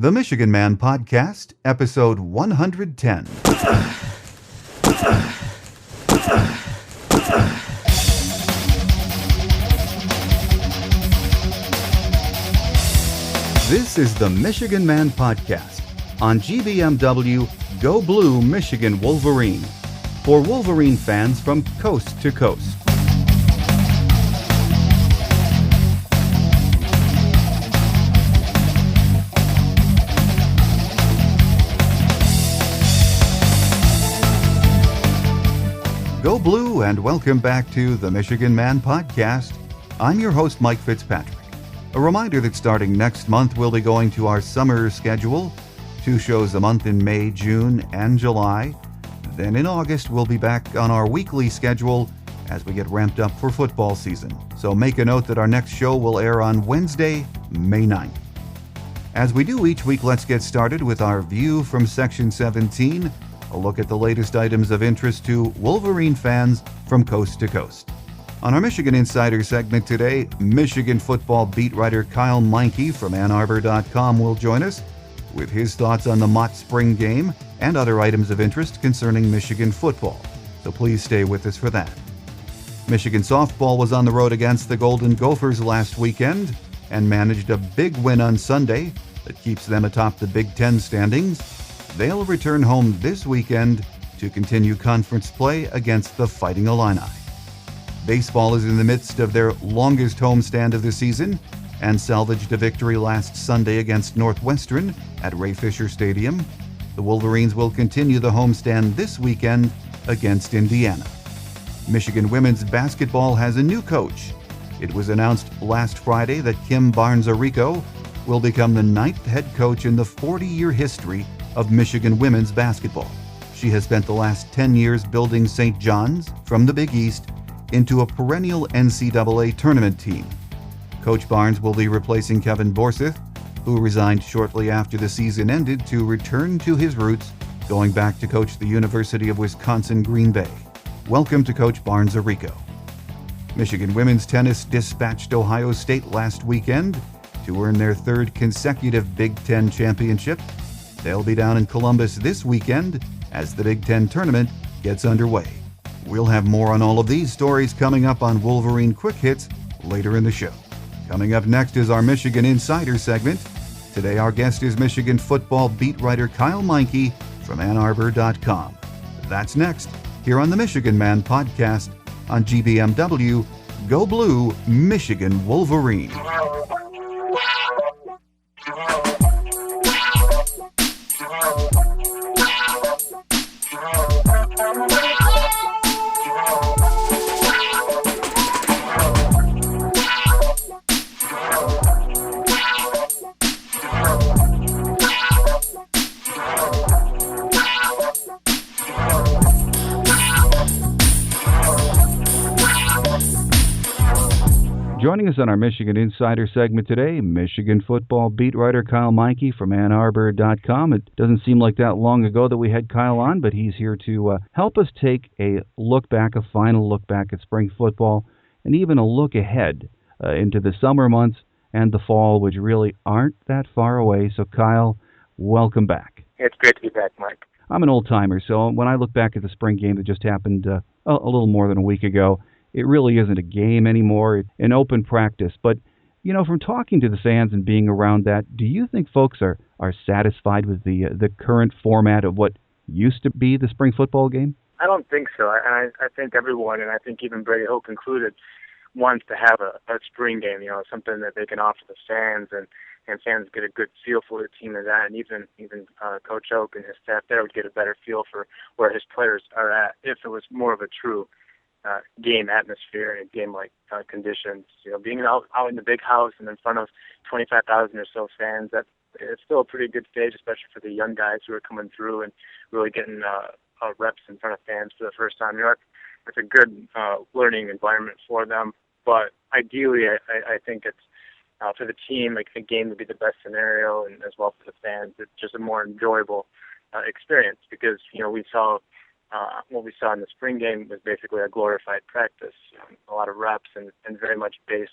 The Michigan Man Podcast, episode 110. This is the Michigan Man Podcast on GBMW Go Blue Michigan Wolverine for Wolverine fans from coast to coast. Go Blue and welcome back to the Michigan Man Podcast. I'm your host, Mike Fitzpatrick. A reminder that starting next month, we'll be going to our summer schedule. 2 shows a month in May, June, and July. Then in August, we'll be back on our weekly schedule as we get ramped up for football season. So make a note that our next show will air on Wednesday, May 9th. As we do each week, let's get started with our View from Section 17, a look at the latest items of interest to Wolverine fans from coast to coast. On our Michigan Insider segment today, Michigan football beat writer Kyle Meinke from AnnArbor.com will join us with his thoughts on the Mott Spring game and other items of interest concerning Michigan football. So please stay with us for that. Michigan softball was on the road against the Golden Gophers last weekend and managed a big win on Sunday that keeps them atop the Big Ten standings. They'll return home this weekend to continue conference play against the Fighting Illini. Baseball is in the midst of their longest homestand of the season and salvaged a victory last Sunday against Northwestern at Ray Fisher Stadium. The Wolverines will continue the homestand this weekend against Indiana. Michigan women's basketball has a new coach. It was announced last Friday that Kim Arico will become the 9th head coach in the 40-year history of Michigan women's basketball. She has spent the last 10 years building St. John's from the Big East into a perennial NCAA tournament team. Coach Barnes will be replacing Kevin Borseth, who resigned shortly after the season ended to return to his roots, going back to coach the University of Wisconsin-Green Bay. Welcome to Coach Arico. Michigan women's tennis dispatched Ohio State last weekend to earn their 3rd consecutive Big Ten championship. They'll be down in Columbus this weekend as the Big Ten tournament gets underway. We'll have more on all of these stories coming up on Wolverine Quick Hits later in the show. Coming up next is our Michigan Insider segment. Today our guest is Michigan football beat writer Kyle Meinke from AnnArbor.com. That's next here on the Michigan Man Podcast on GBMW Go Blue Michigan Wolverine. Joining us on our Michigan Insider segment today, Michigan football beat writer Kyle Meinke from AnnArbor.com. It doesn't seem like that long ago that we had Kyle on, but he's here to help us take a final look back at spring football, and even a look ahead into the summer months and the fall, which really aren't that far away. So Kyle, welcome back. It's great to be back, Mike. I'm an old-timer, so when I look back at the spring game that just happened a little more than a week ago, it really isn't a game anymore. It's an open practice. But, from talking to the fans and being around that, do you think folks are satisfied with the current format of what used to be the spring football game? I don't think so. I think everyone, and I think even Brady Hoke included, wants to have a spring game, something that they can offer the fans and fans get a good feel for the team of that. And even Coach Hoke and his staff there would get a better feel for where his players are at if it was more of a true game atmosphere and game-like conditions. Being out in the big house and in front of 25,000 or so fans, it's still a pretty good stage, especially for the young guys who are coming through and really getting reps in front of fans for the first time. It's a good learning environment for them. But ideally, I think it's for the team, a game would be the best scenario, and as well for the fans, it's just a more enjoyable experience because we saw what we saw in the spring game was basically a glorified practice, a lot of reps and very much base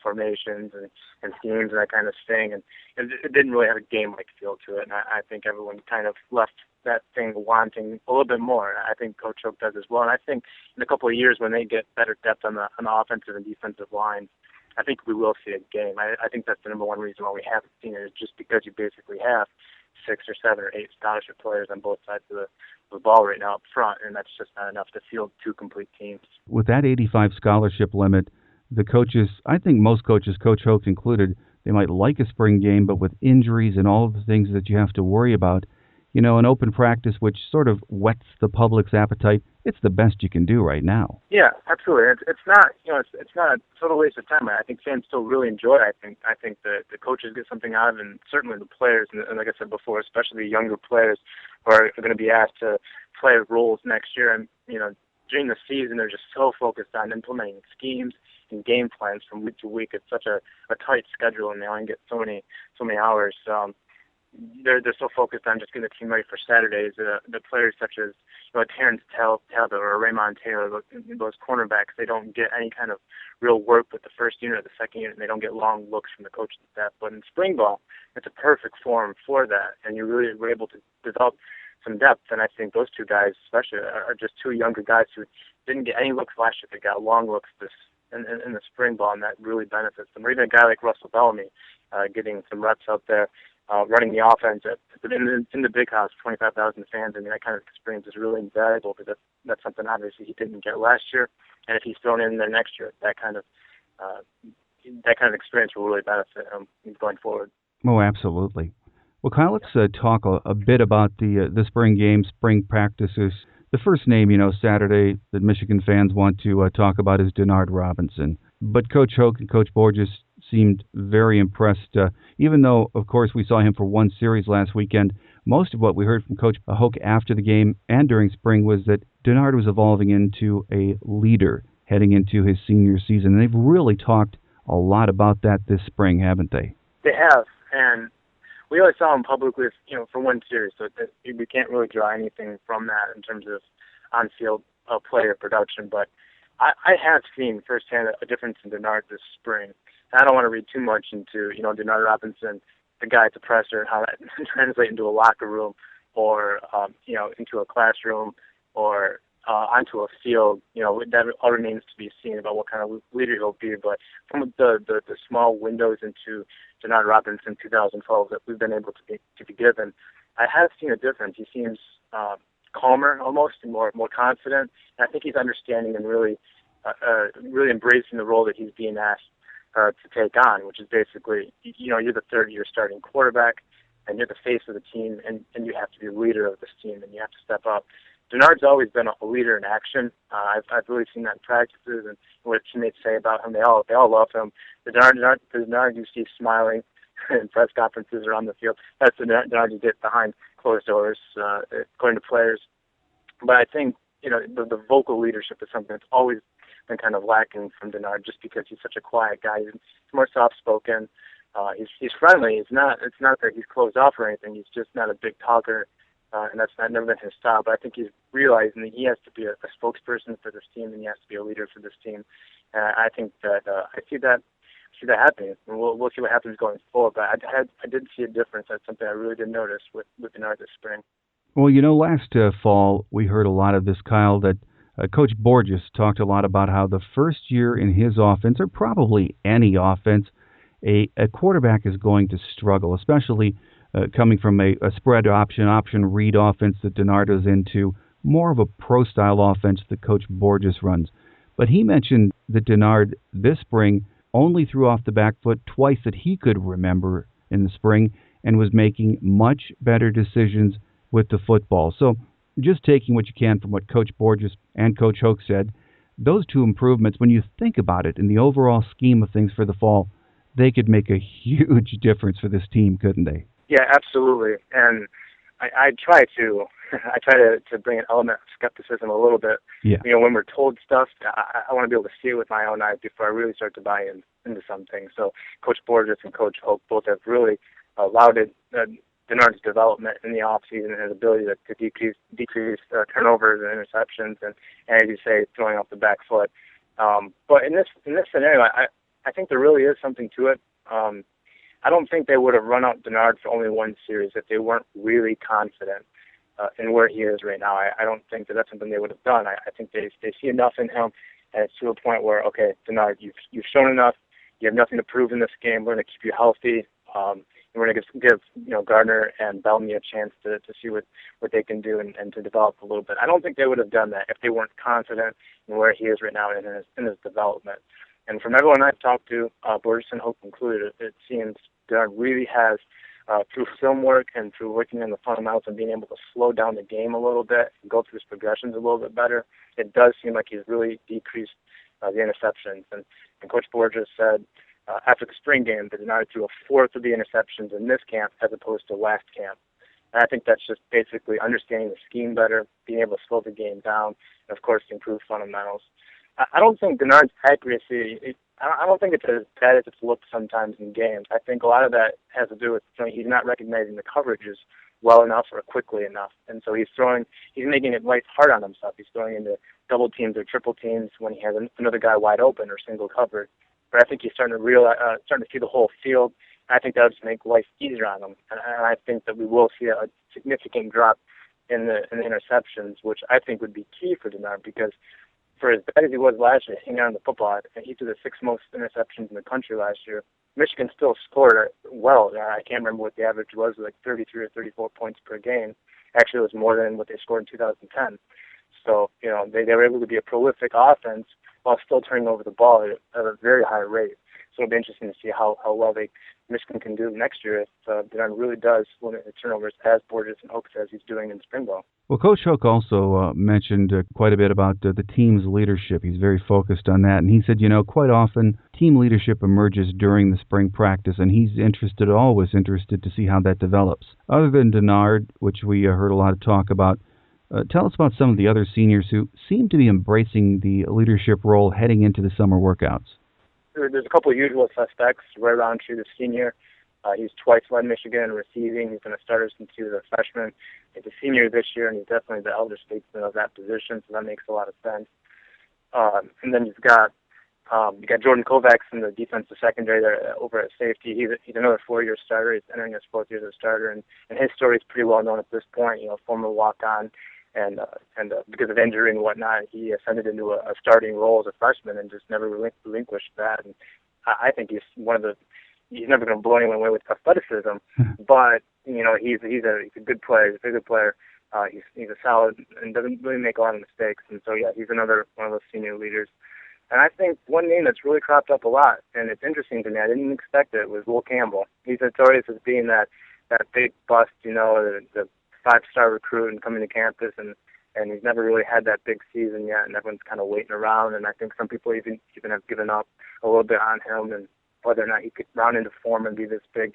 formations and schemes and that kind of thing. And it didn't really have a game-like feel to it. And I think everyone kind of left that thing wanting a little bit more. I think Coach Hoke does as well. And I think in a couple of years when they get better depth on the offensive and defensive lines, I think we will see a game. I think that's the number one reason why we haven't seen it, is just because you basically have 6 or 7 or 8 scholarship players on both sides of the ball right now up front, and that's just not enough to field 2 complete teams. With that 85 scholarship limit, the coaches, I think most coaches, Coach Hoke included, they might like a spring game, but with injuries and all of the things that you have to worry about, an open practice which sort of whets the public's appetite, it's the best you can do right now. Yeah, absolutely. It's not, it's not a total waste of time. I think fans still really enjoy it. I think the coaches get something out of it, and certainly the players, and like I said before, especially younger players who are going to be asked to play roles next year. And, during the season, they're just so focused on implementing schemes and game plans from week to week. It's such a tight schedule, and they only get so many hours. They're so focused on just getting the team ready for Saturdays. The players such as Terrence Talbot or Raymond Taylor, those cornerbacks, they don't get any kind of real work with the first unit or the second unit, and they don't get long looks from the coaching staff. But in spring ball, it's a perfect forum for that, and you really were able to develop some depth. And I think those 2 guys especially are just 2 younger guys who didn't get any looks last year. They got long looks in the spring ball, and that really benefits them. Or even a guy like Russell Bellamy getting some reps out there, running the offense in the big house, 25,000 fans. I mean, that kind of experience is really invaluable, because that's something obviously he didn't get last year. And if he's thrown in there next year, that kind of experience will really benefit him going forward. Oh, absolutely. Well, Kyle, let's talk a bit about the spring games, spring practices. The first name, Saturday that Michigan fans want to talk about is Denard Robinson. But Coach Hoke and Coach Borges seemed very impressed, even though, of course, we saw him for one series last weekend. Most of what we heard from Coach Hoke after the game and during spring was that Denard was evolving into a leader heading into his senior season. And they've really talked a lot about that this spring, haven't they? They have, and we always saw him publicly, for one series, so we can't really draw anything from that in terms of on-field player production. But I have seen firsthand a difference in Denard this spring. And I don't want to read too much into, Denard Robinson, the guy at the presser, and how that translates into a locker room or, into a classroom or onto a field. That all remains to be seen about what kind of leader he'll be. But from the small windows into Denard Robinson 2012 that we've been able to be given, I have seen a difference. He seems calmer almost and more confident. And I think he's understanding and really embracing the role that he's being asked to take on, which is basically, you're the third-year starting quarterback, and you're the face of the team, and you have to be a leader of this team, and you have to step up. Denard's always been a leader in action. I've really seen that in practices and what teammates say about him. They all love him. The Denard you see smiling in press conferences around the field, that's the Denard you get behind closed doors, according to players. But I think the vocal leadership is something that's always been kind of lacking from Denard, just because he's such a quiet guy. He's more soft-spoken. He's friendly. It's not that he's closed off or anything. He's just not a big talker. And that's never been his style. But I think he's realizing that he has to be a spokesperson for this team, and he has to be a leader for this team. And I think that I see that happening. And we'll see what happens going forward. But I did see a difference. That's something I really did notice with Denard this spring. Well, last fall we heard a lot of this, Kyle, that Coach Borges talked a lot about how the first year in his offense, or probably any offense, a quarterback is going to struggle, especially coming from a spread option read offense that Denard is into, more of a pro-style offense that Coach Borges runs. But he mentioned that Denard this spring only threw off the back foot twice that he could remember in the spring, and was making much better decisions with the football. So just taking what you can from what Coach Borges and Coach Hoke said, those two improvements, when you think about it in the overall scheme of things for the fall, they could make a huge difference for this team, couldn't they? Yeah, absolutely. And I try to bring an element of skepticism a little bit. Yeah. When we're told stuff, I want to be able to see it with my own eyes before I really start to buy into something. So Coach Borges and Coach Hoke both have really lauded Denard's development in the offseason and his ability to decrease turnovers and interceptions, and as you say, throwing off the back foot. But in this scenario, I think there really is something to it. I don't think they would have run out Denard for only one series if they weren't really confident in where he is right now. I don't think that that's something they would have done. I think they see enough in him, and it's to a point where, okay, Denard, you've shown enough. You have nothing to prove in this game. We're going to keep you healthy. And we're going to give Gardner and Bellamy a chance to see what they can do and to develop a little bit. I don't think they would have done that if they weren't confident in where he is right now in his development. And from everyone I've talked to, Borges and Hope included, it seems Denard really has, through film work and through working on the fundamentals and being able to slow down the game a little bit and go through his progressions a little bit better, it does seem like he's really decreased the interceptions. And Coach Borges said after the spring game that Denard threw a fourth of the interceptions in this camp as opposed to last camp. And I think that's just basically understanding the scheme better, being able to slow the game down, and, of course, improve fundamentals. I don't think Denard's accuracy, I don't think it's as bad as it's looked sometimes in games. I think a lot of that has to do with he's not recognizing the coverages well enough or quickly enough. And so he's making it life hard on himself. He's throwing into double teams or triple teams when he has another guy wide open or single covered. But I think he's starting to see the whole field. And I think that would just make life easier on him. And I think that we will see a significant drop in the interceptions, which I think would be key for Denard, because for as bad as he was last year, hanging on the football, and he threw the sixth most interceptions in the country last year. Michigan still scored well. I can't remember what the average was, like 33 or 34 points per game. Actually, it was more than what they scored in 2010. So, they were able to be a prolific offense while still turning over the ball at a very high rate. So it'll be interesting to see how well Michigan can do next year if Denard really does limit the turnovers as Borges and Hope says he's doing in spring ball. Well, Coach Hook also mentioned quite a bit about the team's leadership. He's very focused on that. And he said, quite often team leadership emerges during the spring practice, and he's always interested to see how that develops. Other than Denard, which we heard a lot of talk about, tell us about some of the other seniors who seem to be embracing the leadership role heading into the summer workouts. There's a couple of usual suspects. Ray Roundtree, the senior. He's twice led Michigan in receiving. He's been a starter since he was a freshman. He's a senior this year, and he's definitely the elder statesman of that position, so that makes a lot of sense. And then you've got Jordan Kovacs in the defensive secondary there over at safety. He's another 4-year starter. He's entering his 4th year as a starter, and his story is pretty well known at this point. Former walk-on, and because of injury and whatnot, he ascended into a starting role as a freshman and just never relinquished that. And I think he's never going to blow anyone away with athleticism, but he's a good player. He's a good player. He's a solid and doesn't really make a lot of mistakes. And so he's another one of those senior leaders. And I think one name that's really cropped up a lot, and it's interesting to me, I didn't expect it, was Will Campbell. He's notorious as being that big bust, the 5-star recruit and coming to campus, and he's never really had that big season yet, and everyone's kind of waiting around. And I think some people even have given up a little bit on him and whether or not he could round into form and be this big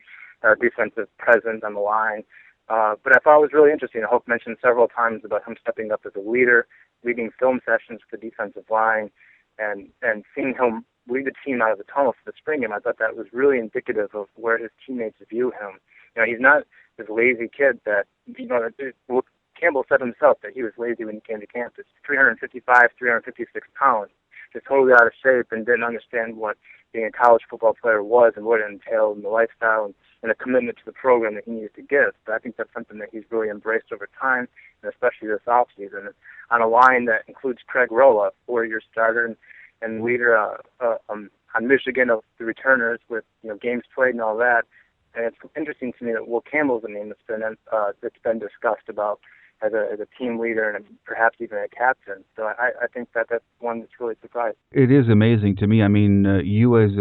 defensive presence on the line. But I thought it was really interesting. Hope mentioned several times about him stepping up as a leader, leading film sessions with the defensive line, and seeing him lead the team out of the tunnel for the spring game. I thought that was really indicative of where his teammates view him. He's not this lazy kid that, Campbell said himself that he was lazy when he came to campus. 355, 356 pounds, just totally out of shape, and didn't understand what being a college football player was and what it entailed, and the lifestyle and the commitment to the program that he needed to give. But I think that's something that he's really embraced over time, and especially this offseason. On a line that includes Craig Rolla, 4-year starter and leader on Michigan of the returners with games played and all that. And it's interesting to me that Will Campbell's a name that's been discussed about as a team leader and perhaps even a captain. So I think that's one that's really surprised. It is amazing to me. I mean, you as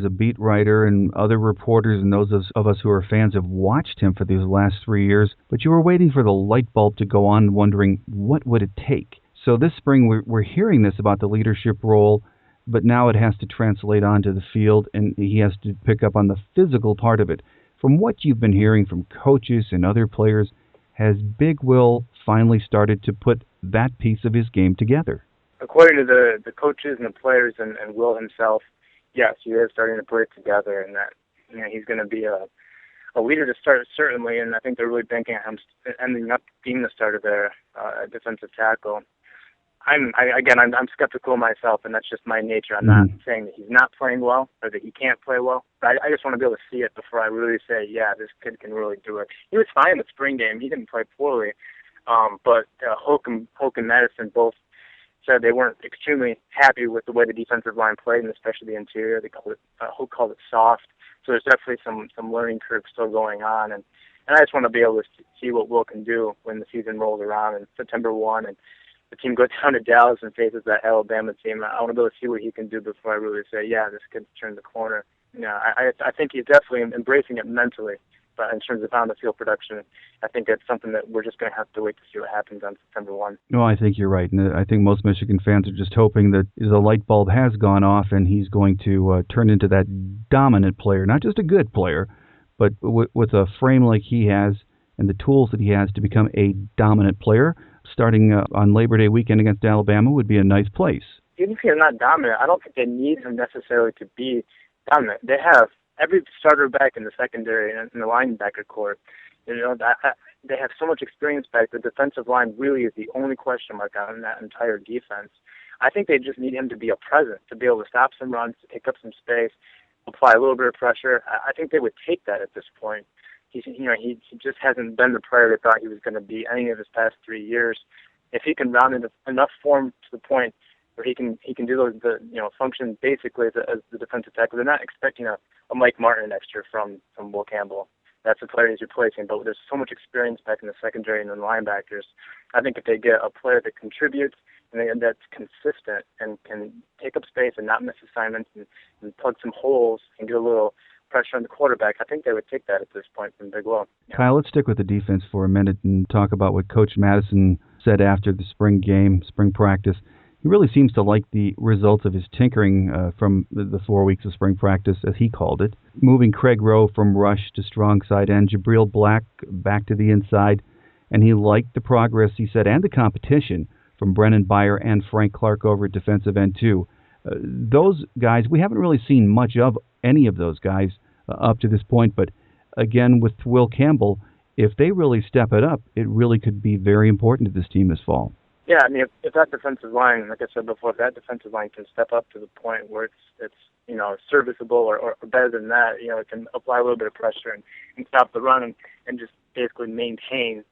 a beat writer and other reporters and those of us who are fans have watched him for these last 3 years, but you were waiting for the light bulb to go on, wondering what would it take. So this spring we're hearing this about the leadership role, but now it has to translate onto the field, and he has to pick up on the physical part of it. From what you've been hearing from coaches and other players, has Big Will finally started to put that piece of his game together? According to the coaches and the players and Will himself, yes, he is starting to put it together, and that he's going to be a a leader to start, certainly, and I think they're really banking on him ending up being the starter there, defensive tackle. I'm skeptical myself, and that's just my nature. I'm not saying that he's not playing well or that he can't play well, but I just want to be able to see it before I really say, yeah, this kid can really do it. He was fine in the spring game. He didn't play poorly, but Hoke and Madison both said they weren't extremely happy with the way the defensive line played, and especially the interior. Hoke called it soft. So there's definitely some learning curve still going on, and I just want to be able to see what Will can do when the season rolls around in September 1 and the team goes down to Dallas and faces that Alabama team. I want to be able to see what he can do before I really say, yeah, this kid turned the corner. I think he's definitely embracing it mentally, but in terms of on-the-field production, I think that's something that we're just going to have to wait to see what happens on September 1. No, I think you're right. And I think most Michigan fans are just hoping that the light bulb has gone off and he's going to turn into that dominant player, not just a good player, but with a frame like he has and the tools that he has to become a dominant player. Starting on Labor Day weekend against Alabama would be a nice place. Even if he's not dominant, I don't think they need him necessarily to be dominant. They have every starter back in the secondary and in the linebacker corps. They have so much experience back. The defensive line really is the only question mark on that entire defense. I think they just need him to be a presence, to be able to stop some runs, to take up some space, apply a little bit of pressure. I think they would take that at this point. He just hasn't been the player they thought he was going to be any of his past 3 years. If he can round into enough form to the point where he can do function basically as the defensive tackle, they're not expecting a Mike Martin next year from Will Campbell. That's the player he's replacing. But there's so much experience back in the secondary and the linebackers. I think if they get a player that contributes and that's consistent and can take up space and not miss assignments and plug some holes and get a little pressure on the quarterback, I think they would take that at this point from Big Will. Yeah. Kyle, let's stick with the defense for a minute and talk about what Coach Madison said after the spring practice. He really seems to like the results of his tinkering from the 4 weeks of spring practice, as he called it, moving Craig Rowe from rush to strong side end, Jabril Black back to the inside, and he liked the progress, he said, and the competition from Brennan Byer and Frank Clark over at defensive end too. Those guys, we haven't really seen much of any of those guys up to this point, but again, with Will Campbell, if they really step it up, it really could be very important to this team this fall. Yeah, I mean, if that defensive line, like I said before, if that defensive line can step up to the point where it's serviceable or better than that, it can apply a little bit of pressure and stop the run and just basically maintain,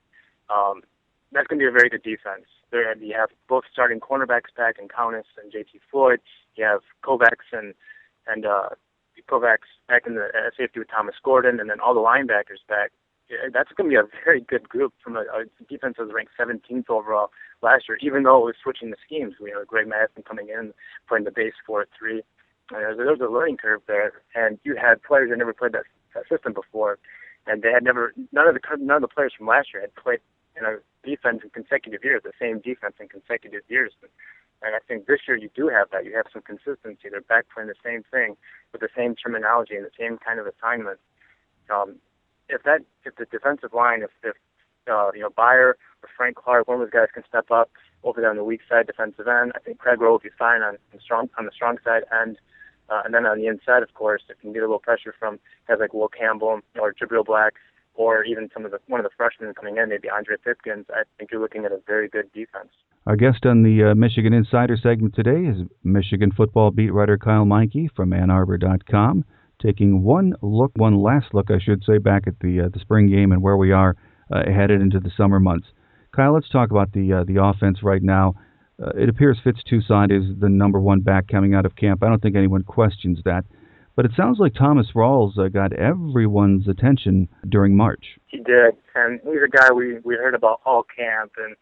that's going to be a very good defense. You have both starting cornerbacks back in Countess and J.T. Floyd. You have Kovacs and Kovacs back in the safety with Thomas Gordon, and then all the linebackers back. That's going to be a very good group from a defense that was ranked 17th overall last year, even though it was switching the schemes. Greg Madison coming in, playing the base 4-3. There was a learning curve there, and you had players that never played that system before, and they had none of the players from last year had played in a defense in consecutive years, the same defense in consecutive years. And I think this year you do have that. You have some consistency. They're back playing the same thing with the same terminology and the same kind of assignment. If the defensive line, if Byer or Frank Clark, one of those guys can step up over there on the weak side defensive end, I think Craig Rowe will be fine on the strong side end. And then on the inside, of course, it can get a little pressure from guys like Will Campbell or Jabril Black, or even one of the freshmen coming in, maybe Andre Pipkins. I think you're looking at a very good defense. Our guest on the Michigan Insider segment today is Michigan football beat writer Kyle Meinke from AnnArbor.com, taking one last look, back at the spring game and where we are headed into the summer months. Kyle, let's talk about the offense right now. It appears Fitz Toussaint is the number one back coming out of camp. I don't think anyone questions that. But it sounds like Thomas Rawls got everyone's attention during March. He did, and he's a guy we heard about all camp, and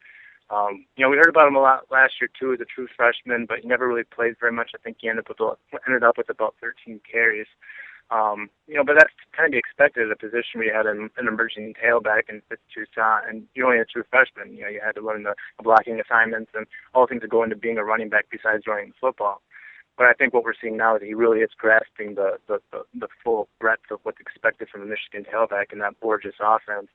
we heard about him a lot last year too as a true freshman, but he never really played very much. I think he ended up with about 13 carries. But that's kind of be expected at a position where you had an emerging tailback in Fitz Toussaint, and you're only a true freshman. You had to learn the blocking assignments and all the things that go into being a running back besides running the football. But I think what we're seeing now is he really is grasping the full breadth of what's expected from a Michigan tailback in that gorgeous offense.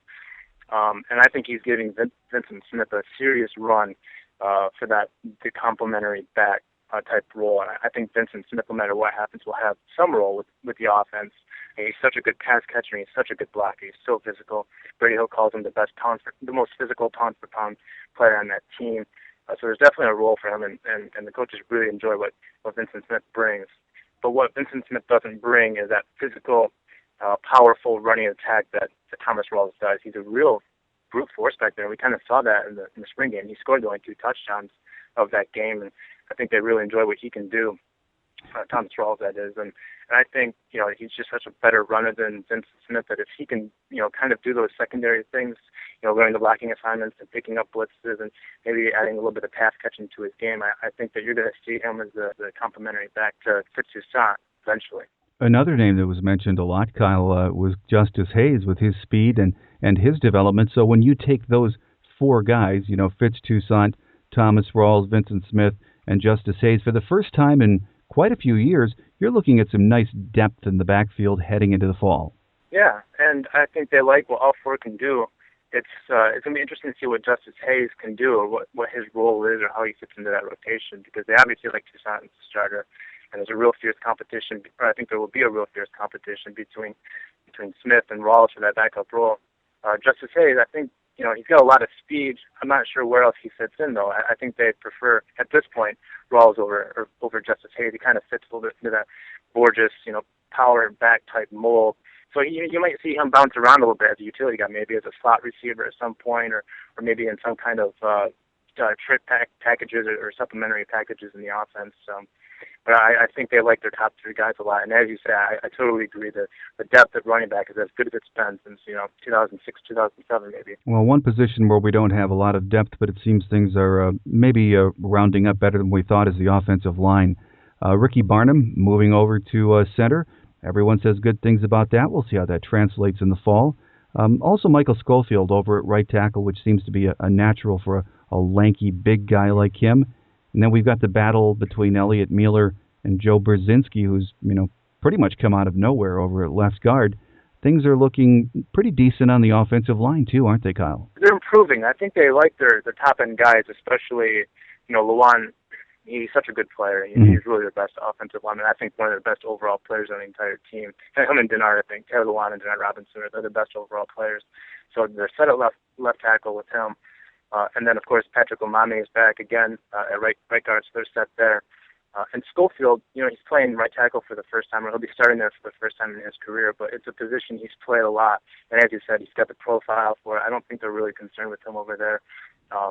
And I think he's giving Vincent Smith a serious run for the complementary back type role. And I think Vincent Smith, no matter what happens, will have some role with the offense. And he's such a good pass catcher, and he's such a good blocker. He's so physical. Brady Hill calls him the most physical pound-for-pound player on that team. So there's definitely a role for him, and the coaches really enjoy what Vincent Smith brings. But what Vincent Smith doesn't bring is that physical, powerful running attack that Thomas Rawls does. He's a real brute force back there. We kind of saw that in the spring game. He scored only 2 touchdowns of that game, and I think they really enjoy what he can do. Thomas Rawls, that is, and I think he's just such a better runner than Vincent Smith. That if he can kind of do those secondary things, learning the blocking assignments and picking up blitzes and maybe adding a little bit of pass catching to his game, I think that you're going to see him as the complementary back to Fitztoussaint eventually. Another name that was mentioned a lot, Kyle, was Justice Hayes with his speed and his development. So when you take those 4 guys, Fitztoussaint, Thomas Rawls, Vincent Smith, and Justice Hayes, for the first time in quite a few years, you're looking at some nice depth in the backfield heading into the fall. Yeah, and I think they like what all 4 can do. It's going to be interesting to see what Justice Hayes can do, or what his role is, or how he fits into that rotation, because they obviously like Toussaint as the starter, and there's a real fierce competition, or I think there will be a real fierce competition between Smith and Rawls for that backup role. Justice Hayes, I think, he's got a lot of speed. I'm not sure where else he fits in, though. I think they prefer, at this point, Rawls over Justice Hayes. He kind of fits a little bit into that Borges, power back type mold. So you might see him bounce around a little bit as a utility guy, maybe as a slot receiver at some point, or maybe in some kind of trick packages or supplementary packages in the offense. But I think they like their top 3 guys a lot. And as you say, I totally agree that the depth at running back is as good as it's been since 2006, 2007 maybe. Well, one position where we don't have a lot of depth, but it seems things are maybe rounding up better than we thought, is the offensive line. Ricky Barnum moving over to center. Everyone says good things about that. We'll see how that translates in the fall. Also, Michael Schofield over at right tackle, which seems to be a natural for a lanky, big guy like him. And then we've got the battle between Elliot Mueller and Joe Brzezinski, who's pretty much come out of nowhere over at left guard. Things are looking pretty decent on the offensive line too, aren't they, Kyle? They're improving. I think they like their top end guys, especially Luan. He's such a good player. He's really the best offensive lineman. I think one of the best overall players on the entire team. Him and Denard, I think. Taylor Luan and Denard Robinson are the best overall players. So they're set at left tackle with him. And then, of course, Patrick Omame is back again at right guard, so they're set there. And Schofield, he's playing right tackle for the first time, or he'll be starting there for the first time in his career, but it's a position he's played a lot. And as you said, he's got the profile for it. I don't think they're really concerned with him over there. A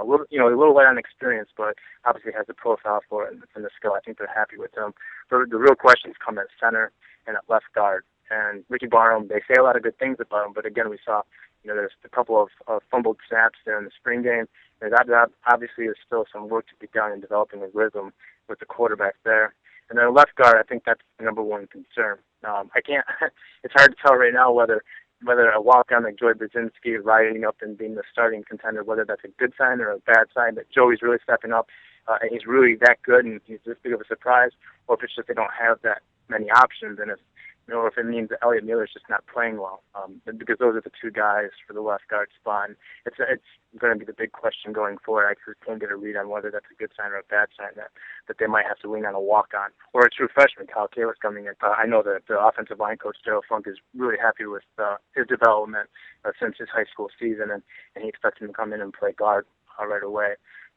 little light on experience, but obviously has the profile for it and the skill. I think they're happy with him. The real questions come at center and at left guard. And Ricky Barnum, they say a lot of good things about him, but again, we saw there's a couple of fumbled snaps there in the spring game. Obviously, there's still some work to be done in developing a rhythm with the quarterback there. And then left guard, I think that's the number one concern. It's hard to tell right now whether a walk-on like Joey Brzezinski riding up and being the starting contender, whether that's a good sign or a bad sign that Joey's really stepping up and he's really that good and he's this big of a surprise, or if it's just they don't have that many options, and if it means that Elliot Mueller's just not playing well, because those are the 2 guys for the left guard spot. And it's going to be the big question going forward. I just can't get a read on whether that's a good sign or a bad sign that they might have to lean on a walk-on or a true freshman. Kyle Kalis coming in. I know that the offensive line coach, Daryl Funk, is really happy with his development since his high school season, and he expects him to come in and play guard right away.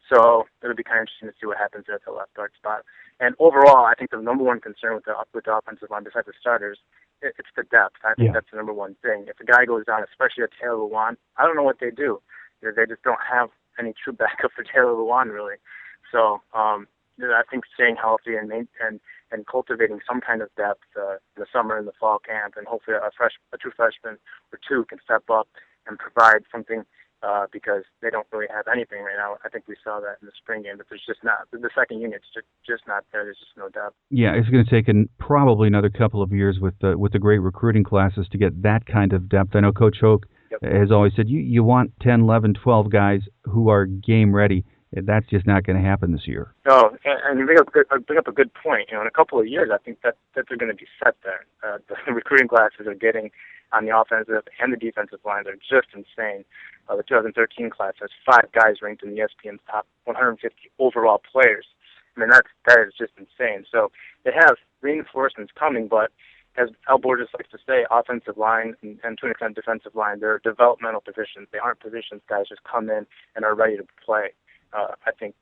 So it'll be kind of interesting to see what happens there at the left guard spot. And overall, I think the number one concern with the offensive line, besides the starters, it's the depth. I think that's the number one thing. If a guy goes down, especially at Taylor Lewan, I don't know what they do. They just don't have any true backup for Taylor Lewan, really. So I think staying healthy and cultivating some kind of depth in the summer and the fall camp, and hopefully a true freshman or 2 can step up and provide something. Because they don't really have anything right now. I think we saw that in the spring game, but there's just not. The second unit's just not there. There's just no depth. Yeah, it's going to take probably another couple of years with the great recruiting classes to get that kind of depth. I know Coach Hoke has always said you want 10, 11, 12 guys who are game ready. That's just not going to happen this year. No, and you bring up a good point. In a couple of years, I think that they're going to be set there. The recruiting classes are getting on the offensive and the defensive lines are just insane. The 2013 class has 5 guys ranked in the ESPN's top 150 overall players. I mean, that is just insane. So they have reinforcements coming, but as Al Borges likes to say, offensive line and to an extent defensive line, they're developmental positions. They aren't positions guys just come in and are ready to play. I think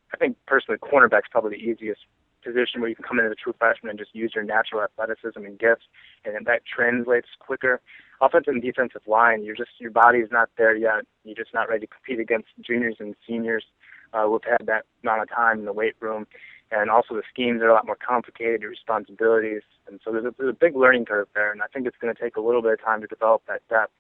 personally, cornerback's probably the easiest position where you can come in as a true freshman and just use your natural athleticism and gifts, and then that translates quicker. Offensive and defensive line, your body's not there yet. You're just not ready to compete against juniors and seniors who've had that amount of time in the weight room. And also the schemes are a lot more complicated, your responsibilities. And so there's a big learning curve there, and I think it's going to take a little bit of time to develop that depth.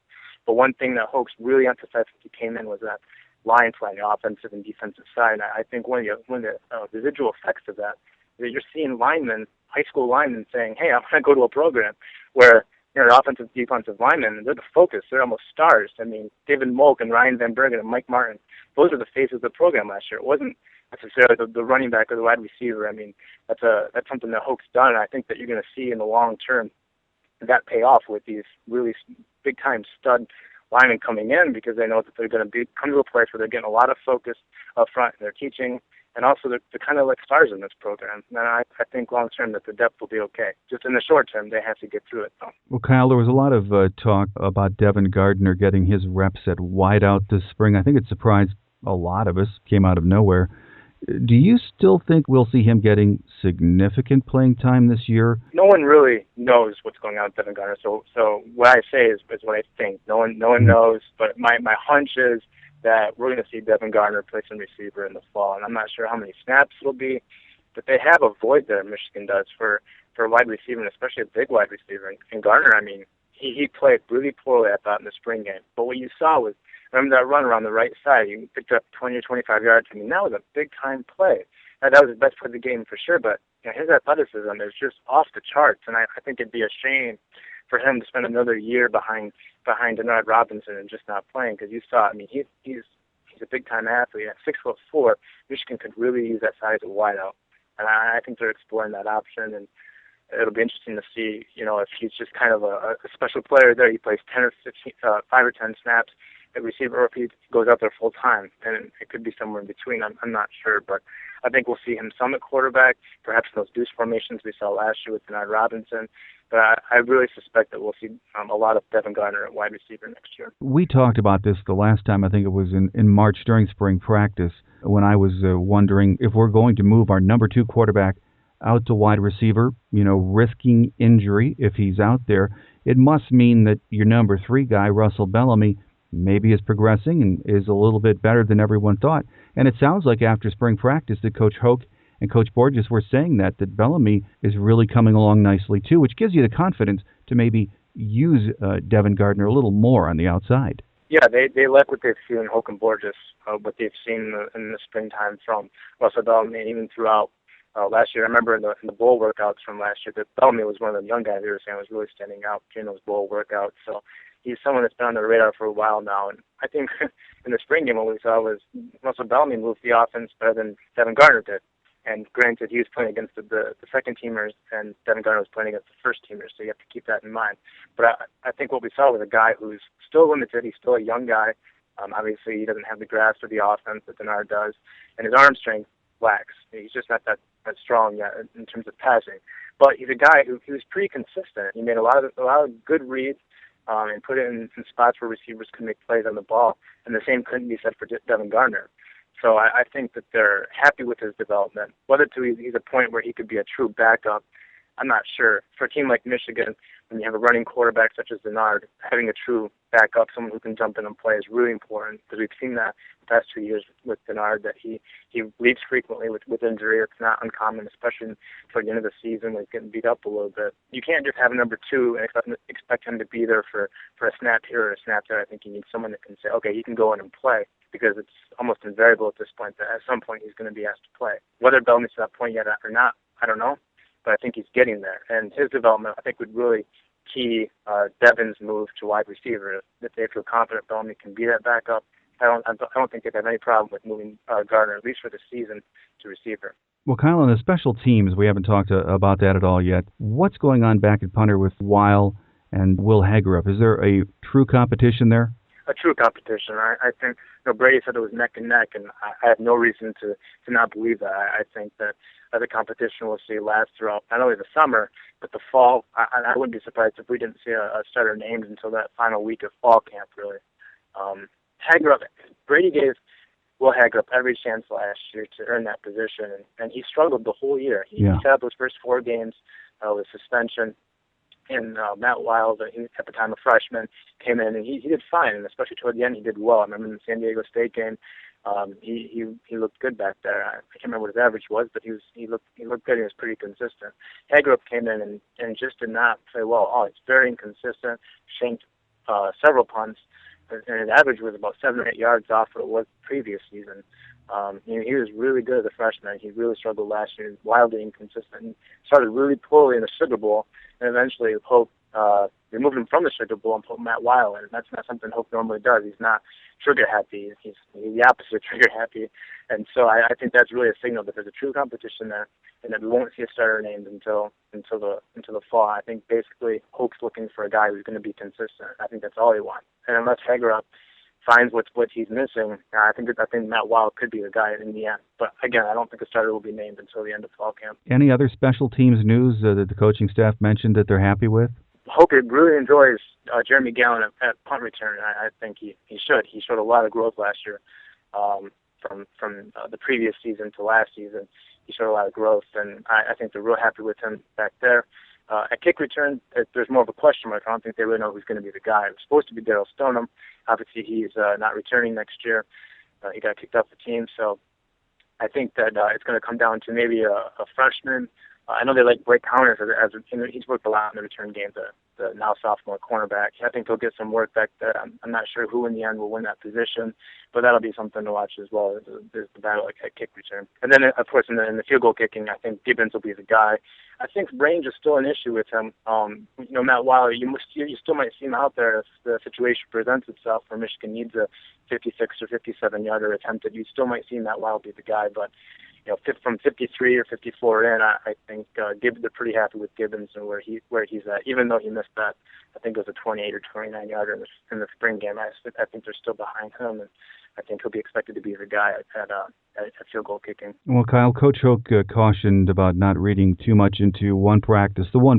But one thing that Hoax really emphasized when he came in was that line play, the offensive and defensive side. And I think one of the residual effects of that is that you're seeing linemen, high school linemen, saying, hey, I want to go to a program where the offensive, defensive linemen, they're the focus. They're almost stars. I mean, David Molk and Ryan Van Bergen and Mike Martin, those are the faces of the program last year. It wasn't necessarily the running back or the wide receiver. I mean, that's something that Hoke's done, and I think that you're going to see in the long term that pay off with these really big-time stud linemen coming in, because they know that they're going to come to a place where they're getting a lot of focus up front in their teaching, and also they're kind of like stars in this program. And I think long term that the depth will be okay. Just in the short term, they have to get through it, though. Well, Kyle, there was a lot of talk about Devin Gardner getting his reps at wideout this spring. I think it surprised a lot of us, came out of nowhere. Do you still think we'll see him getting significant playing time this year? No one really knows what's going on with Devin Gardner. So what I say is what I think. No one knows, but my hunch is that we're going to see Devin Gardner play some receiver in the fall, and I'm not sure how many snaps it'll be, but they have a void there, Michigan does, for a wide receiver, and especially a big wide receiver. And Gardner, I mean, he played really poorly, I thought, in the spring game. But what you saw was, remember that run around the right side? You picked up 20 or 25 yards. I mean, that was a big-time play. That was his best play of the game for sure, but his athleticism is just off the charts, and I think it'd be a shame for him to spend another year behind Denard Robinson and just not playing, because you saw, I mean, he's a big-time athlete. At 6'4", Michigan could really use that size of wideout, and I think they're exploring that option, and it'll be interesting to see, if he's just kind of a special player there. He plays 10 or 15, 5 or 10 snaps at receiver, or if he goes out there full time, and it could be somewhere in between. I'm not sure, but I think we'll see him some at quarterback, perhaps in those deuce formations we saw last year with Denard Robinson. But I really suspect that we'll see a lot of Devin Gardner at wide receiver next year. We talked about this the last time, I think it was in March during spring practice, when I was wondering if we're going to move our number 2 quarterback out to wide receiver, risking injury if he's out there. It must mean that your number 3 guy, Russell Bellamy, maybe is progressing and is a little bit better than everyone thought. And it sounds like after spring practice that Coach Hoke and Coach Borges were saying that Bellamy is really coming along nicely too, which gives you the confidence to maybe use Devin Gardner a little more on the outside. Yeah, they like what they've seen in Hoke and Borges, what they've seen in the springtime from Russell Bellamy, and even throughout last year. I remember in the bowl workouts from last year that Bellamy was one of the young guys they were saying was really standing out during those bowl workouts. So he's someone that's been on the radar for a while now. And I think in the spring game what we saw was Russell Bellamy moved the offense better than Devin Gardner did. And granted, he was playing against the second teamers, and Devin Gardner was playing against the first teamers, so you have to keep that in mind. But I think what we saw was a guy who's still limited. He's still a young guy. Obviously, he doesn't have the grasp of the offense that Denard does, and his arm strength lacks. He's just not that strong yet in terms of passing. But he's a guy who was pretty consistent. He made a lot of good reads and put it in spots where receivers could make plays on the ball, and the same couldn't be said for Devin Gardner. So I think that they're happy with his development. Whether he's a point where he could be a true backup, I'm not sure. For a team like Michigan, when you have a running quarterback such as Denard, having a true backup, someone who can jump in and play, is really important, because we've seen that the past 2 years with Denard, that he leaves frequently with injury. It's not uncommon, especially toward the end of the season when he's getting beat up a little bit. You can't just have a number 2 and expect him to be there for a snap here or a snap there. I think you need someone that can say, okay, he can go in and play, because it's almost invariable at this point that at some point he's going to be asked to play. Whether Bellamy's to that point yet or not, I don't know, but I think he's getting there. And his development, I think, would really key Devin's move to wide receiver. If they feel confident Bellamy can be that backup, I don't think they'd have any problem with moving Gardner, at least for the season, to receiver. Well, Kyle, on the special teams, we haven't talked about that at all yet. What's going on back at punter with Weil and Will Hagerup? Is there a true competition there? a true competition. I think Brady said it was neck and neck, and I have no reason to not believe that. I think that the competition we'll see last throughout not only the summer but the fall. I wouldn't be surprised if we didn't see a starter named until that final week of fall camp. Really, Brady gave Will Hagerup every chance last year to earn that position, and he struggled the whole year. He set up those first 4 games with suspension. And Matt Wild, at the time a freshman, came in and he did fine, and especially toward the end he did well. I remember in the San Diego State game, he looked good back there. I can't remember what his average was, but he looked good. He was pretty consistent. Hagerup came in and just did not play well. It's very inconsistent. Shanked several punts, and his average was about 7 or 8 yards off what it was the previous season. He was really good as a freshman. He really struggled last year. He was wildly inconsistent. He started really poorly in the Sugar Bowl, and eventually Hope removed him from the Sugar Bowl and put Matt Wild in. And that's not something Hope normally does. He's not trigger happy. He's the opposite of trigger happy. And so I think that's really a signal that there's a true competition there, and that we won't see a starter named until the fall. I think basically Hope's looking for a guy who's going to be consistent. I think that's all he wants. And unless Hagerup finds what he's missing, I think Matt Wild could be the guy in the end. But again, I don't think a starter will be named until the end of fall camp. Any other special teams news that the coaching staff mentioned that they're happy with? Hope really enjoys Jeremy Gallen at punt return. I think he should. He showed a lot of growth last year from the previous season to last season. He showed a lot of growth, and I think they're real happy with him back there. At kick return, there's more of a question mark. I don't think they really know who's going to be the guy. It was supposed to be Darryl Stoneham. Obviously, he's not returning next year. He got kicked off the team, so I think that it's going to come down to maybe a freshman. I know they like Blake Counters as he's worked a lot in the return game, the now sophomore cornerback. I think he'll get some work back there. I'm not sure who in the end will win that position, but that'll be something to watch as well. There's the battle at kick return. And then, of course, in the field goal kicking, I think Gibbons will be the guy. I think range is still an issue with him. Matt Wild, you still might see him out there if the situation presents itself where Michigan needs a 56 or 57-yarder attempt. You still might see Matt Wild be the guy, but from 53 or 54 in, I think Gibbons are pretty happy with Gibbons and where he's at. Even though he missed that, I think it was a 28 or 29 yarder in the spring game. I think they're still behind him, and I think he'll be expected to be the guy at field goal kicking. Well, Kyle, Coach Hoke cautioned about not reading too much into the one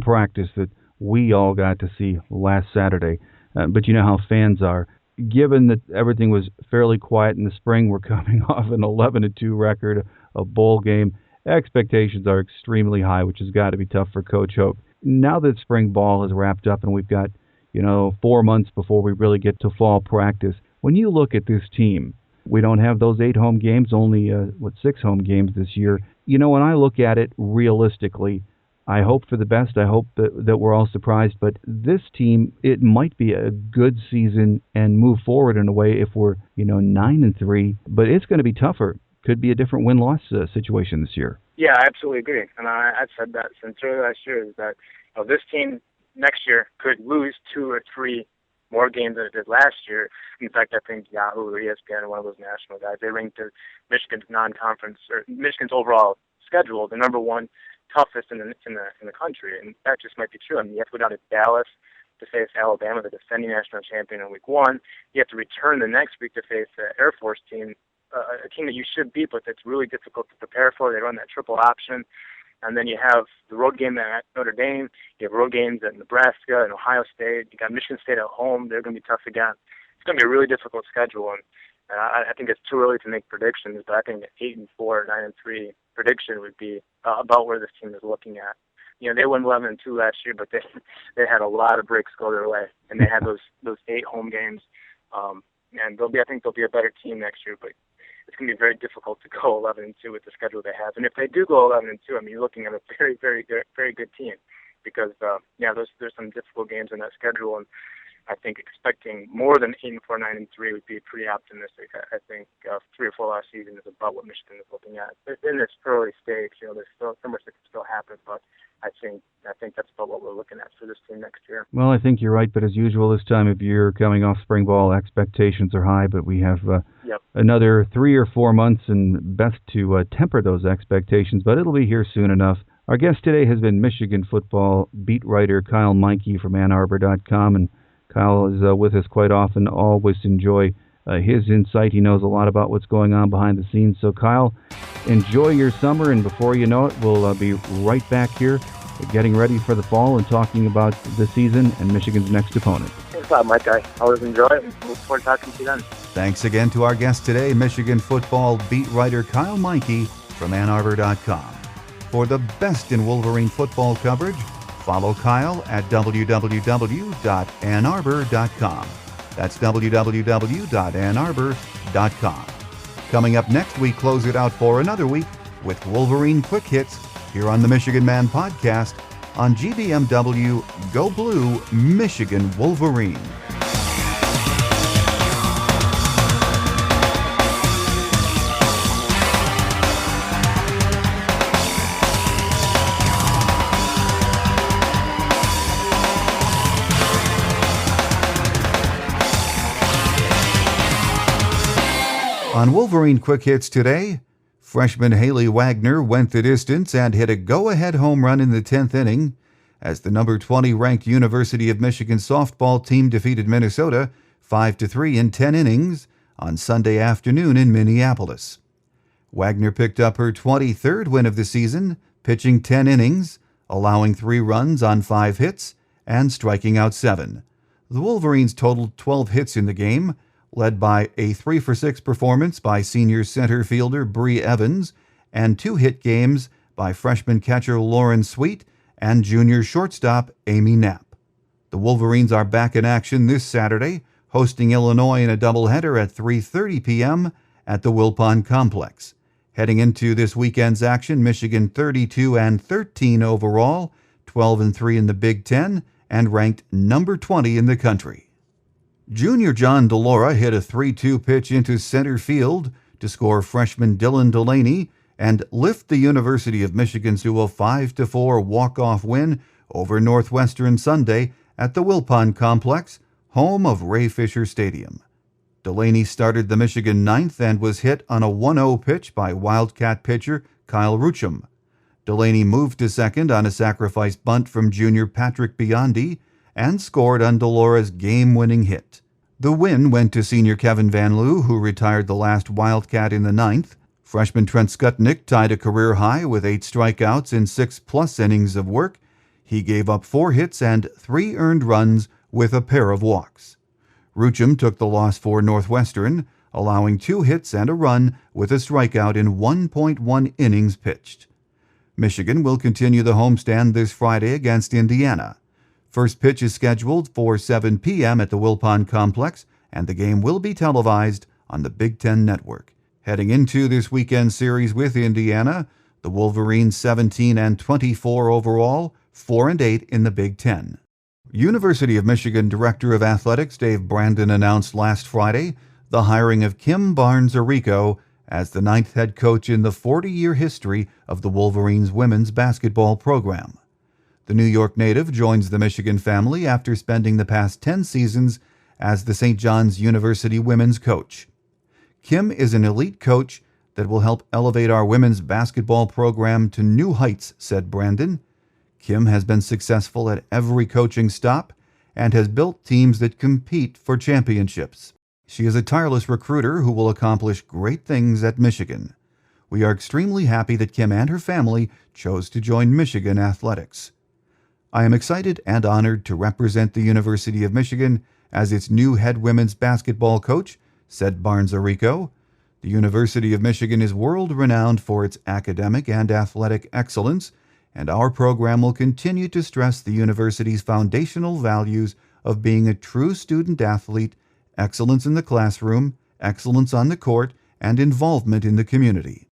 practice that we all got to see last Saturday. But you know how fans are. Given that everything was fairly quiet in the spring, we're coming off an 11-2 record, a bowl game. Expectations are extremely high, which has got to be tough for Coach Hoke. Now that spring ball has wrapped up and we've got 4 months before we really get to fall practice, when you look at this team, we don't have those 8 home games, only 6 home games this year. When I look at it realistically, I hope for the best. I hope that we're all surprised. But this team, it might be a good season and move forward in a way if we're 9-3. But it's going to be tougher. Could be a different win-loss situation this year. Yeah, I absolutely agree. And I've said that since early last year, is that this team next year could lose 2 or 3 more games than it did last year. In fact, I think Yahoo or ESPN, one of those national guys, they ranked Michigan's non-conference or Michigan's overall schedule the number 1 toughest in the country, and that just might be true. I mean, you have to go down to Dallas to face Alabama, the defending national champion, in week 1. You have to return the next week to face the Air Force team, a team that you should beat, but that's really difficult to prepare for. They run that triple option. And then you have the road game at Notre Dame. You have road games at Nebraska and Ohio State. You got Michigan State at home. They're going to be tough again. It's going to be a really difficult schedule, and I think it's too early to make predictions, but I think an 8-4, 9-3 prediction would be about where this team is looking at. They won 11-2 last year, but they had a lot of breaks go their way, and they had those 8 home games. And I think they'll be a better team next year, but it's going to be very difficult to go 11-2 with the schedule they have. And if they do go 11-2, you're looking at a very, very good, very good team, because there's some difficult games in that schedule, and I think expecting more than 8-4, 9-3 would be pretty optimistic. I think 3 or 4 last season is about what Michigan is looking at. In this early stage, there's still so much that can still happen, but I think that's about what we're looking at for this team next year. Well, I think you're right, but as usual this time of year, coming off spring ball, expectations are high, but we have another 3 or 4 months, and best to temper those expectations, but it'll be here soon enough. Our guest today has been Michigan football beat writer Kyle Meinke from AnnArbor.com, and Kyle is with us quite often. Always enjoy his insight. He knows a lot about what's going on behind the scenes. So, Kyle, enjoy your summer, and before you know it, we'll be right back here getting ready for the fall and talking about the season and Michigan's next opponent. Thanks a lot, Mike. I always enjoy it. Look forward to talking to you then. Thanks again to our guest today, Michigan football beat writer Kyle Meinke from AnnArbor.com. For the best in Wolverine football coverage, follow Kyle at www.annarbor.com. That's www.annarbor.com. Coming up next, we close it out for another week with Wolverine Quick Hits here on the Michigan Man Podcast on GBMW Go Blue Michigan Wolverine. On Wolverine Quick Hits today, freshman Haley Wagner went the distance and hit a go-ahead home run in the 10th inning as the number 20 ranked University of Michigan softball team defeated Minnesota 5-3 in 10 innings on Sunday afternoon in Minneapolis. Wagner picked up her 23rd win of the season, pitching 10 innings, allowing 3 runs on 5 hits, and striking out 7. The Wolverines totaled 12 hits in the game, led by a 3-for-6 performance by senior center fielder Bree Evans and 2 hit games by freshman catcher Lauren Sweet and junior shortstop Amy Knapp. The Wolverines are back in action this Saturday, hosting Illinois in a doubleheader at 3:30 p.m. at the Wilpon Complex. Heading into this weekend's action, Michigan 32-13 overall, 12-3 in the Big Ten, and ranked number 20 in the country. Junior John DeLora hit a 3-2 pitch into center field to score freshman Dylan Delaney and lift the University of Michigan to a 5-4 walk-off win over Northwestern Sunday at the Wilpon Complex, home of Ray Fisher Stadium. Delaney started the Michigan ninth and was hit on a 1-0 pitch by Wildcat pitcher Kyle Ruchum. Delaney moved to second on a sacrifice bunt from junior Patrick Biondi and scored on DeLora's game-winning hit. The win went to senior Kevin Van Loo, who retired the last Wildcat in the ninth. Freshman Trent Skutnik tied a career high with 8 strikeouts in 6+ innings of work. He gave up 4 hits and 3 earned runs with a pair of walks. Ruchum took the loss for Northwestern, allowing 2 hits and a run with a strikeout in 1.1 innings pitched. Michigan will continue the homestand this Friday against Indiana. First pitch is scheduled for 7 p.m. at the Wilpon Complex, and the game will be televised on the Big Ten Network. Heading into this weekend series with Indiana, the Wolverines 17-24 overall, 4-8 in the Big Ten. University of Michigan Director of Athletics Dave Brandon announced last Friday the hiring of Kim Barnes-Arico as the 9th head coach in the 40-year history of the Wolverines women's basketball program. The New York native joins the Michigan family after spending the past 10 seasons as the St. John's University women's coach. Kim is an elite coach that will help elevate our women's basketball program to new heights, said Brandon. Kim has been successful at every coaching stop and has built teams that compete for championships. She is a tireless recruiter who will accomplish great things at Michigan. We are extremely happy that Kim and her family chose to join Michigan Athletics. I am excited and honored to represent the University of Michigan as its new head women's basketball coach, said Barnes-Arico. The University of Michigan is world-renowned for its academic and athletic excellence, and our program will continue to stress the university's foundational values of being a true student-athlete, excellence in the classroom, excellence on the court, and involvement in the community.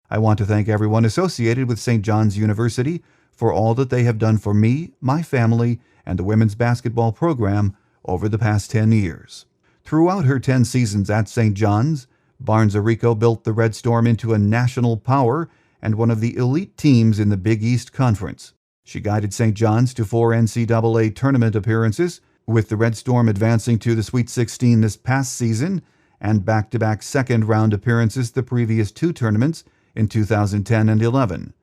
I want to thank everyone associated with St. John's University for all that they have done for me, my family, and the women's basketball program over the past 10 years. Throughout her 10 seasons at St. John's, Barnes-Arico built the Red Storm into a national power and one of the elite teams in the Big East Conference. She guided St. John's to 4 NCAA tournament appearances, with the Red Storm advancing to the Sweet 16 this past season and back-to-back second-round appearances the previous 2 tournaments in 2010 and 11.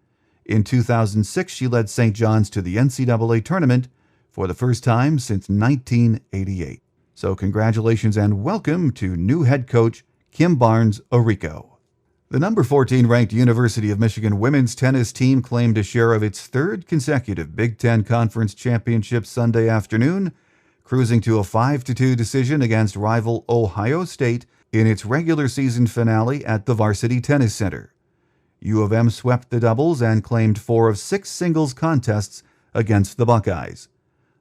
In 2006, she led St. John's to the NCAA tournament for the first time since 1988. So congratulations and welcome to new head coach Kim Barnes Arico. The number 14 ranked University of Michigan women's tennis team claimed a share of its third consecutive Big Ten Conference championship Sunday afternoon, cruising to a 5-2 decision against rival Ohio State in its regular season finale at the Varsity Tennis Center. U of M swept the doubles and claimed 4 of 6 singles contests against the Buckeyes.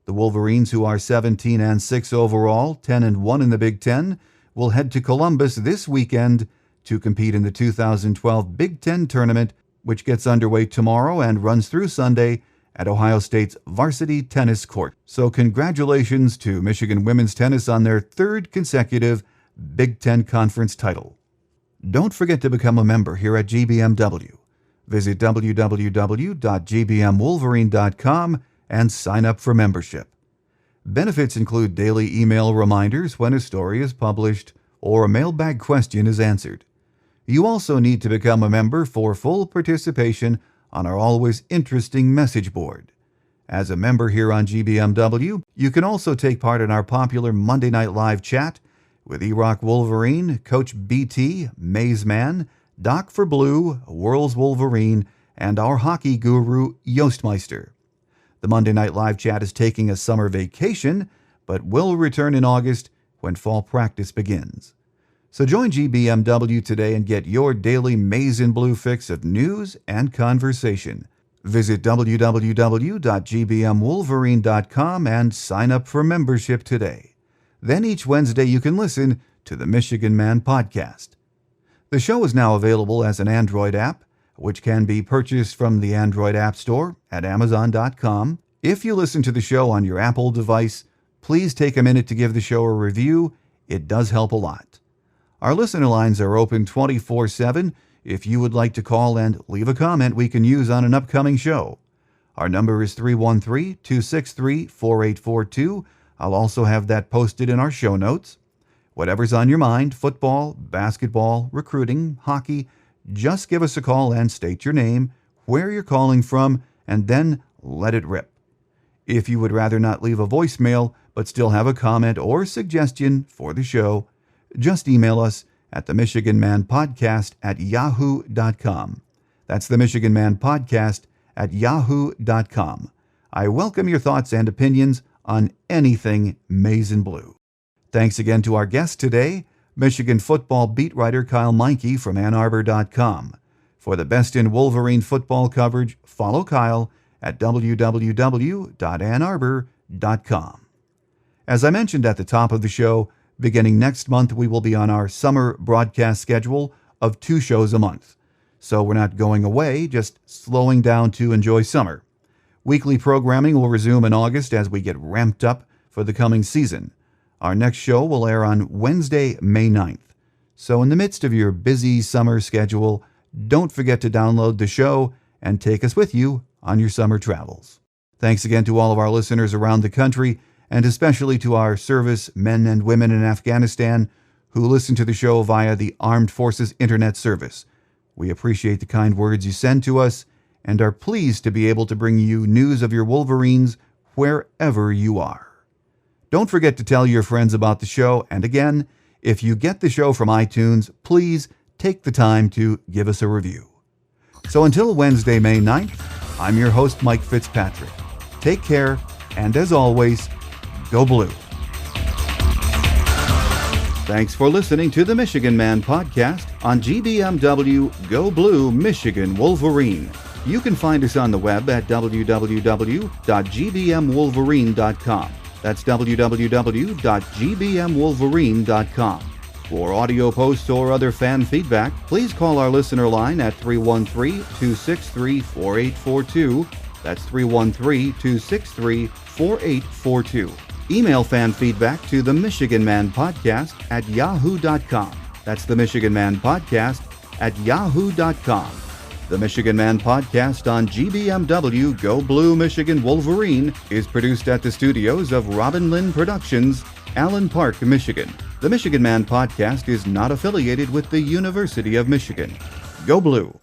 The Wolverines, who are 17-6 overall, 10-1 in the Big Ten, will head to Columbus this weekend to compete in the 2012 Big Ten Tournament, which gets underway tomorrow and runs through Sunday at Ohio State's Varsity Tennis Court. So congratulations to Michigan women's tennis on their third consecutive Big Ten Conference title. Don't forget to become a member here at GBMW. Visit www.gbmwolverine.com and sign up for membership. Benefits include daily email reminders when a story is published or a mailbag question is answered. You also need to become a member for full participation on our always interesting message board. As a member here on GBMW, you can also take part in our popular Monday Night Live chat with E-Rock Wolverine, Coach BT, Maze Man, Doc for Blue, World's Wolverine, and our hockey guru, Yostmeister. The Monday Night Live chat is taking a summer vacation, but will return in August when fall practice begins. So join GBMW today and get your daily Maize and Blue fix of news and conversation. Visit www.gbmwolverine.com and sign up for membership today. Then each Wednesday you can listen to the Michigan Man podcast. The show is now available as an Android app, which can be purchased from the Android App Store at Amazon.com. If you listen to the show on your Apple device, please take a minute to give the show a review. It does help a lot. Our listener lines are open 24/7. If you would like to call and leave a comment we can use on an upcoming show. Our number is 313-263-4842. I'll also have that posted in our show notes. Whatever's on your mind, football, basketball, recruiting, hockey, just give us a call and state your name, where you're calling from, and then let it rip. If you would rather not leave a voicemail but still have a comment or suggestion for the show, just email us at the Michigan Man Podcast at yahoo.com. That's the Michigan Man Podcast at yahoo.com. I welcome your thoughts and opinions on anything Maize and Blue. Thanks again to our guest today, Michigan football beat writer Kyle Meinke from AnnArbor.com. For the best in Wolverine football coverage, follow Kyle at www.annarbor.com. As I mentioned at the top of the show, beginning next month, we will be on our summer broadcast schedule of 2 shows a month. So we're not going away, just slowing down to enjoy summer. Weekly programming will resume in August as we get ramped up for the coming season. Our next show will air on Wednesday, May 9th. So in the midst of your busy summer schedule, don't forget to download the show and take us with you on your summer travels. Thanks again to all of our listeners around the country, and especially to our service men and women in Afghanistan who listen to the show via the Armed Forces Internet Service. We appreciate the kind words you send to us and are pleased to be able to bring you news of your Wolverines wherever you are. Don't forget to tell your friends about the show, and again, if you get the show from iTunes, please take the time to give us a review. So until Wednesday, May 9th, I'm your host, Mike Fitzpatrick. Take care, and as always, go Blue. Thanks for listening to the Michigan Man Podcast on GBMW Go Blue Michigan Wolverine. You can find us on the web at www.gbmwolverine.com. That's www.gbmwolverine.com. For audio posts or other fan feedback, please call our listener line at 313-263-4842. That's 313-263-4842. Email fan feedback to the Michigan Man Podcast at yahoo.com. That's the Michigan Man Podcast at yahoo.com. The Michigan Man Podcast on GBMW Go Blue Michigan Wolverine is produced at the studios of Robin Lynn Productions, Allen Park, Michigan. The Michigan Man Podcast is not affiliated with the University of Michigan. Go Blue!